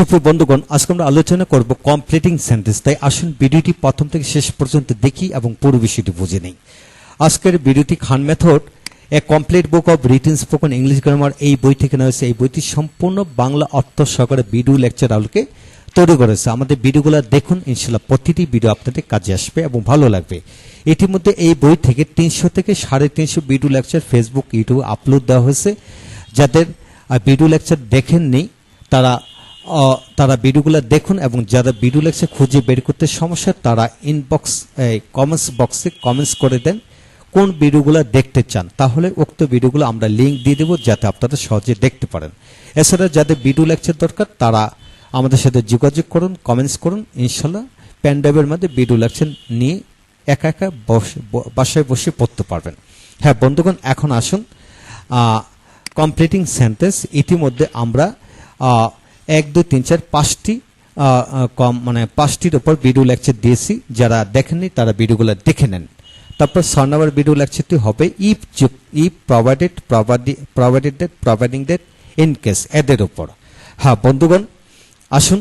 সুপ্রিয় বন্ধুগণ, আজকে আমরা আলোচনা করব কমপ্লিটিং সেন্টেন্স। তাই আসুন ভিডিওটি প্রথম থেকে শেষ পর্যন্ত দেখি এবং পুরো বিষয়টি বুঝে নেই। আজকের ভিডিওটি Khan method a complete book of written spoken English grammar এই বই থেকে নেওয়া হয়েছে। এই বইটি সম্পূর্ণ বাংলা অর্থ সহকারে ভিডিও লেকচার আলোকে তৈরি করেছে। আমাদের ভিডিওগুলো দেখুন, ইনশাল্লাহ প্রতিটি ভিডিও আপনাদের কাজে আসবে এবং ভালো লাগবে। ইতিমধ্যে এই বই থেকে 300 থেকে 350 ভিডিও লেকচার ফেসবুক, ইউটিউবে আপলোড দেওয়া হয়েছে। যাদের ভিডিও লেকচার দেখেননি তারা ভিডিওগুলো দেখুন, এবং যারা ভিডিও লেকচার খুঁজে বের করতে সমস্যা তারা ইনবক্স কমেন্টস বক্সে কমেন্টস করে দেন কোন ভিডিওগুলো দেখতে চান, তাহলে উক্ত ভিডিওগুলো আমরা লিঙ্ক দিয়ে দেবো যাতে আপনারা সহজে দেখতে পারেন। এছাড়া যাদের ভিডিও লেকচার দরকার তারা আমাদের সাথে যোগাযোগ করুন, কমেন্টস করুন, ইনশাল্লাহ প্যান্ডাইভের মধ্যে ভিডিও লেকচার নিয়ে একা একা বাসায় বসে পড়তে পারবেন। হ্যাঁ বন্ধুগণ, এখন আসুন কমপ্লিটিং সেন্টেন্স। ইতিমধ্যে আমরা 1, 2, 3, 4, 5টি পাঁচটির উপর ভিডিও লেকচার দিয়েছি। যারা দেখেননি তারা ভিডিওগুলো দেখে নেন। তারপর 6 নম্বর ভিডিও লেকচারটি হবে ইফ প্রভাইডিং দ্যাট ইন কেস, এদের উপর। হ্যাঁ বন্ধুগণ, আসুন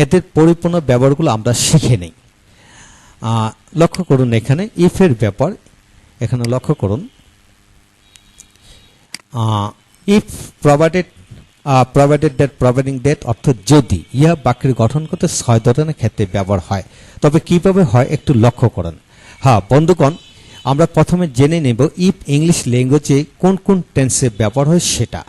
এদের পরিপূর্ণ ব্যবহারগুলো আমরা শিখে নেই। লক্ষ্য করুন এখানে ইফের ব্যাপার, এখানে লক্ষ্য করুন ইফ প্রভাইডিং দ্যাট অর্থ যদি, ইহা বাক্যের গঠন করতে 6 ধরনের ক্ষেত্রে ব্যবহার হয়। তবে কিভাবে হয় একটু লক্ষ্য করুন। হ্যাঁ বন্ধুগণ, আমরা প্রথমে জেনে নেব ইফ ইংলিশ ল্যাঙ্গুয়েজে কোন কোন টেন্সে ব্যবহার হয় সেটা।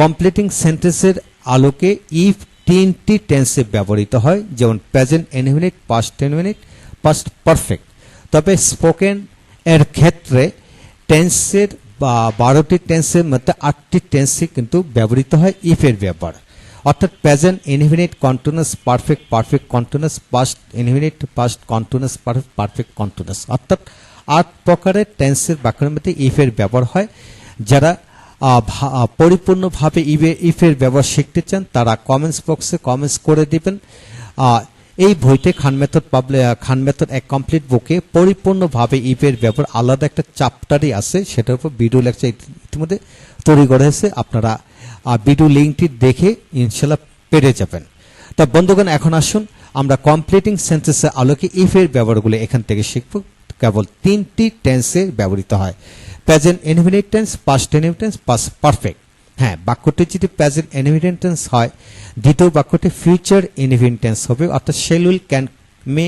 কমপ্লিটিং সেন্টেন্সের আলোকে ইফ 3টি টেন্সে ব্যবহৃত হয়, যেমন present indefinite, past indefinite, past perfect. তবে স্পোকেন এর ক্ষেত্রে টেন্সের 12টি টেন্সের মধ্যে 8টি টেন্সে কিন্তু ব্যবহৃত হয় ইফের ব্যবহার, অর্থাৎ present indefinite, continuous, perfect, perfect continuous, past indefinite, past continuous, perfect continuous, অর্থাৎ 8 প্রকারের টেন্সের বাক্যের মধ্যে ইফের ব্যবহার হয়। যারা পরিপূর্ণভাবে ইফের ব্যবহার শিখতে চান তারা কমেন্টস বক্সে কমেন্টস করে দিবেন। এই বইতে খান মেথড এক কমপ্লিট বুকে পরিপূর্ণভাবে ইফের ব্যবহার আলাদা একটা চ্যাপ্টারই আছে, সেটার উপর ভিডিও লেকচার ইতিমধ্যে তৈরি করা হয়েছে। আপনারা ভিডিও লিঙ্কটি দেখে ইনশাল্লাহ পেরে যাবেন। তা বন্ধুগণ, এখন আসুন আমরা কমপ্লিটিং সেন্টেন্সের আলোকে ইফের ব্যবহারগুলো এখান থেকে শিখব। কেবল 3টি টেন্সে ব্যবহৃত হয়, present indefinite tense, past indefinite tense, past perfect. হ্যাঁ, বাক্যটি যদি প্রেজেন্ট ইনডেফিনিট টেন্স হয়, দ্বিতীয় বাক্যটি ফিউচার ইনডেফিনিট টেন্স হবে, অর্থাৎ shall, will, can, May,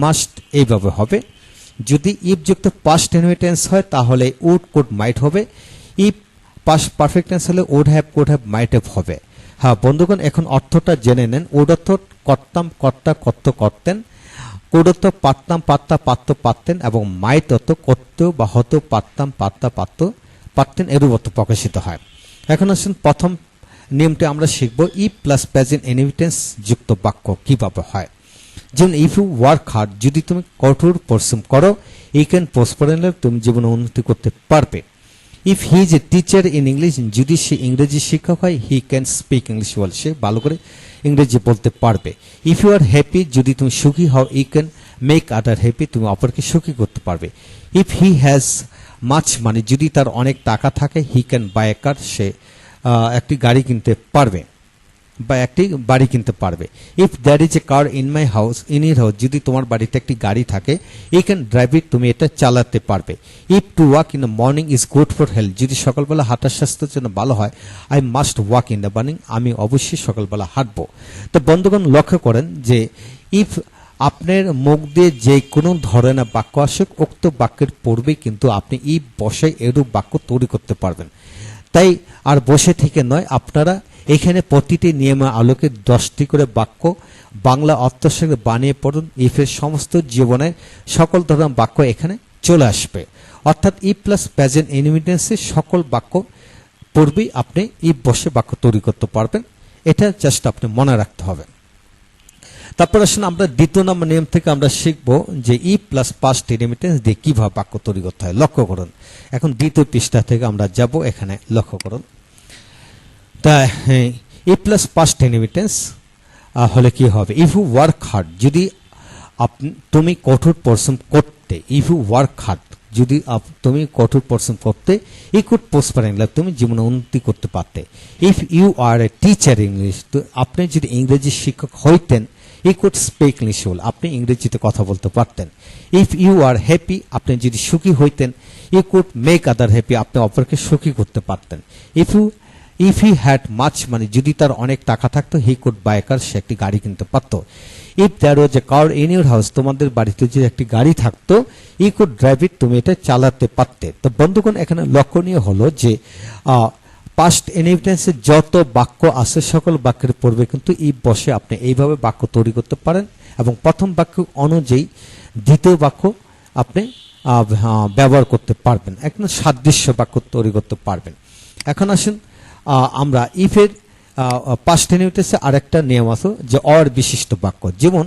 must এইভাবে হবে। যদি ইফ যুক্ত পাস্ট ইনডেফিনিট টেন্স হয় তাহলে উড, কুড, মাইট হবে। ইফ পাস্ট পারফেক্ট টেন্স হলে would have, could have, might have হবে। হ্যাঁ বন্ধুগণ, এখন অর্থটা জেনে নেন। উড অর্থ করতাম, কর্তা, করত, করতেন। কুড অর্থ পারতাম, পারতা, পারত, পারতেন, এবং মাইট অর্থ করত বা হতো, পারতাম, পারতা, পারত, পারতেন, এরূপ অর্থ প্রকাশিত হয়। এখন আসুন প্রথম নিয়মটি আমরা শিখব ইফ প্লাস প্রেজেন্ট ইনডেফিনিট যুক্ত বাক্য কিভাবে হয়। যেমন ইফ ইউ ওয়ার্ক হার্ড, যদি তুমি কঠোর পরিশ্রম করো, you can prosper in life, তুমি জীবনে উন্নতি করতে পারবে। If he is a teacher in English, যদি সে ইংরেজি শিক্ষক হয়, he can speak English well, সে ভালো করে ইংরেজি বলতে পারবে। ইফ ইউ আর হ্যাপি, যদি তুমি সুখী হও, you can make other happy, তুমি অপরকে সুখী করতে পারবে। If he has much money, যদি তার অনেক টাকা থাকে, হি ক্যান বাই এ কার, সে একটি গাড়ি কিনতে পারবে বা একটি বাড়ি কিনতে পারবে। If there is a car in my house, in your house, যদি তোমার বাড়িতে একটি গাড়ি থাকে, ইউ ক্যান ড্রাইভ ইট, তুমি এটা চালাতে পারবে। If to walk in the morning is good for health, যদি সকালবেলা হাঁটার স্বাস্থ্যের জন্য ভালো হয়, I must walk in the morning, আমি অবশ্যই সকালবেলা হাঁটবো। তো বন্ধুগণ লক্ষ্য করেন যে ইফ আপনার মুখ দিয়ে যে কোনো ধরনের বাক্য আসুক, উক্ত বাক্যের পূর্বেই কিন্তু আপনি ইফ বসে এরূপ বাক্য তৈরি করতে পারবেন। তাই আর বসে থেকে নয়, আপনারা এখানে প্রতিটি নিয়মের আলোকে 10টি করে বাক্য বাংলা অর্থের সঙ্গে বানিয়ে পড়ুন। ইফের সমস্ত জীবনের সকল ধরনের বাক্য এখানে চলে আসবে, অর্থাৎ ইফ প্লাস প্রেজেন্ট ইনডেফিনিটেন্সের সকল বাক্য পূর্বেই আপনি ইফ বসে বাক্য তৈরি করতে পারবেন। এটা জাস্ট আপনি মনে রাখতে হবে। তারপর আসুন আমরা দ্বিতীয় নম্বর নিয়ম থেকে আমরা শিখব যে ইফ প্লাস পাস্ট ইনডেফিনিট দিয়ে কিভাবে বাক্য তৈরি করতে হয়। লক্ষ্য করুন, এখন দ্বিতীয় পৃষ্ঠা থেকে আমরা যাব, এখানে লক্ষ্য করুন। তা ইফ প্লাস পাস্ট ইনডেফিনিট হলে কি হবে, ইফ ইউ ওয়ার্ক হার্ড, যদি তুমি কঠোর পরিশ্রম করতে, ইফ ইউ ওয়ার্ক হার্ড, যদি তুমি কঠোর পরিশ্রম করতে ই কুড প্রসপার ইন লাইফ, তুমি জীবনে উন্নতি করতে পারতে। If you are a teacher English, তো আপনি যদি ইংরেজি শিক্ষক হইতেন, I could speak English well, আপনি ইংরেজিতে কথা বলতে পারতেন। ইফ ইউ আর হ্যাপি, আপনি যদি সুখী হইতেন, I could make other happy, আপনি অপরকে সুখী করতে পারতেন। If he had much money, যদি তার অনেক টাকা থাকতো, হি কুড বাই কার, সে একটি গাড়ি কিনতে পারতো। If there was a car in your house, তোমাদের বাড়িতে যদি একটি গাড়ি থাকতো, ই কুড ড্রাইভ ইট, তুমি এটা চালাতে পারতে। তো বন্ধুগণ, এখানে লক্ষণীয় হলো যে পাস্ট ইনহেরিটেন্সে যত বাক্য আছে সকল বাক্যের পূর্বে কিন্তু ইফ বসে আপনি এইভাবে বাক্য তৈরি করতে পারেন, এবং প্রথম বাক্য অনুযায়ী দ্বিতীয় বাক্য আপনি ব্যবহার করতে পারবেন, একদম সাদৃশ্য বাক্য তৈরি করতে পারবেন। এখন আসুন আমরা ইফের পাস্ট ইনহেরিটেন্সে আরেকটা নিয়ম আছে যে অর বিশিষ্ট বাক্য, যেমন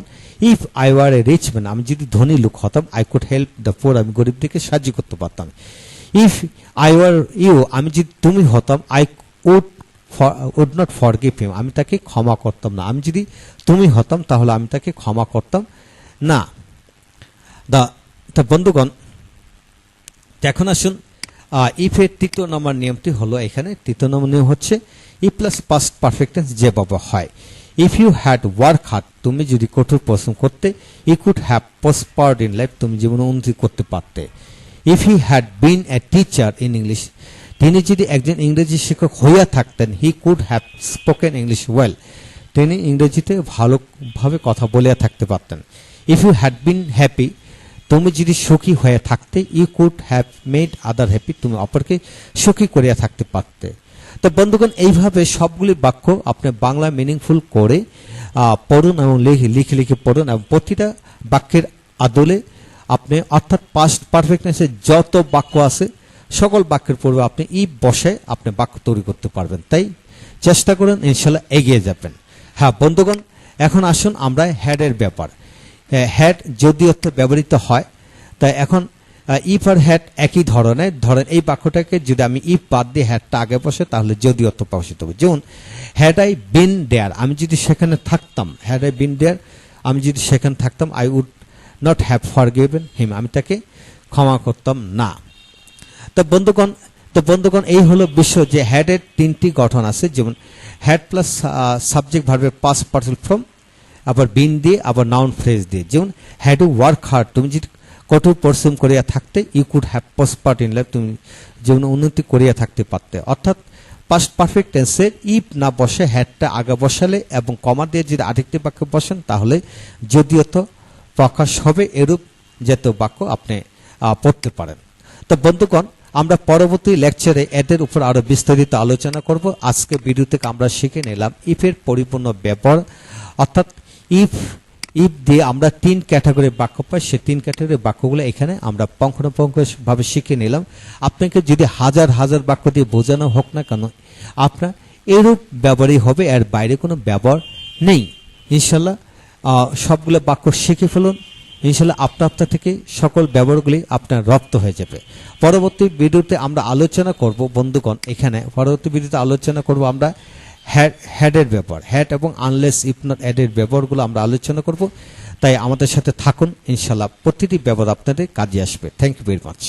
if I were a rich man, আমি যদি ধনী লোক হতাম, I could help the poor, আমি গরিবদেরকে সাহায্য করতে পারতাম। ইফ আই ওয়ার ইউ, আমি যদি তুমি হতাম, I would not forgive him, আমি তাকে ক্ষমা করতাম না। আমি যদি তুমি হতাম তাহলে আমি তাকে ক্ষমা করতাম না। বন্ধুগণ, এখন আসুন ইফের তৃতীয় নম্বর নিয়মটি হলো, এখানে তৃতীয় নম্বর নিয়ম হচ্ছে if plus past perfect tense যেভাবে হয়। If you had work hard, তুমি যদি কঠোর পরিশ্রম করতে, ই could have prospered in life, তুমি জীবনে উন্নতি করতে পারতে। If he had been a teacher in English, তিনি যদি একজন ইংরেজি শিক্ষক হইয়া থাকতেন, he could have spoken English well, তিনি ইংরেজিতে ভালোভাবে কথা বলিয়া থাকতে পারতেন। If you had been happy, তুমি যদি সুখী হয়ে থাকতে, you could have made other happy, তুমি অপরকে সুখী করিয়া থাকতে পারতে। তো বন্ধুগণ, এইভাবে সবগুলি বাক্য আপনি বাংলা মিনিংফুল করে পড়ুন এবং লিখে পড়ুন, এবং প্রতিটা বাক্যের আদলে আপনি অর্থাৎ পাস্ট পারফেক্টনেসে যত বাক্য আছে সকল বাক্যের পূর্বে আপনি ইফ বসে আপনি বাক্য তৈরি করতে পারবেন। তাই চেষ্টা করুন, ইনশাল্লাহ এগিয়ে যাবেন। হ্যাঁ বন্ধুগণ, এখন আসুন আমরা হ্যাডের ব্যাপার। হ্যাড যদি অর্থ ব্যবহৃত হয়, তাই এখন ইফ আর হ্যাড একই ধরনের। ধরেন এই বাক্যটাকে যদি আমি ইফ বাদ দিয়ে হ্যাডটা আগে বসে, তাহলে যদি অর্থ প্রকাশিত হবে। যেমন হ্যাড আই বিন দেয়ার, আমি যদি সেখানে থাকতাম, হ্যাড আই বিন দেয়ার, আমি যদি সেখানে থাকতাম, I would not have forgiven him, আমি তাকে ক্ষমা করতাম না। তো বন্ধুগণ, এই হলো বিষয় যে হ্যাডের তিনটি গঠন আছে, যেমন হ্যাড প্লাস সাবজেক্ট ভার্বের পাস্ট পার্টিসিপল ফর্ম, আবার বিন দিয়ে, আবার নাউন ফ্রেজ দিয়ে। যেমন হ্যাড ইউ ওয়ার্ক হার্ড, তুমি যদি কঠোর পরিশ্রম করিয়া থাকতে, you could have prospered in life, তুমি জীবনে উন্নতি করিয়া থাকতে পারতে। অর্থাৎ পাস্ট পারফেক্ট টেন্সে ইফ না বসে হ্যাডটা আগে বসালে এবং কমা দিয়ে যদি আরেকটি বাক্য বসেন, তাহলে যদিও তো প্রকাশ হবে। এরূপ জাতীয় বাক্য আপনি পড়তে পারেন। তো বন্ধুগণ, আমরা পরবর্তী লেকচারে এদের উপর আরো বিস্তারিত আলোচনা করব। আজকে ভিডিও থেকে আমরা শিখে নিলাম ইফের পরিপূর্ণ ব্যবহার, অর্থাৎ ইফ দিয়ে আমরা 3 ক্যাটাগরির বাক্য পাই, সেই 3 ক্যাটাগরির বাক্যগুলো এখানে আমরা পুঙ্খানুপুঙ্খভাবে শিখে নিলাম। আপনাকে যদি হাজার হাজার বাক্য দিয়ে বোঝানো হোক না কেন, আপনার এরূপ ব্যবহারই হবে, এর বাইরে কোনো ব্যবহার নেই। ইনশাল্লাহ সবগুলো বাক্য শিখে ফেলুন, ইনশাল্লাহ আপনার থেকে সকল ব্যবহারগুলি আপনার রপ্ত হয়ে যাবে। পরবর্তী ভিডিওতে আমরা আলোচনা করব বন্ধুগণ, এখানে পরবর্তী ভিডিওতে আলোচনা করব আমরা হ্যাডের ব্যাপার, হ্যাড এবং আনলেস ইফ নট অ্যাডের ব্যবহারগুলো আমরা আলোচনা করব। তাই আমাদের সাথে থাকুন, ইনশাল্লাহ প্রতিটি ব্যবহার আপনাদের কাজে আসবে। Thank you very much.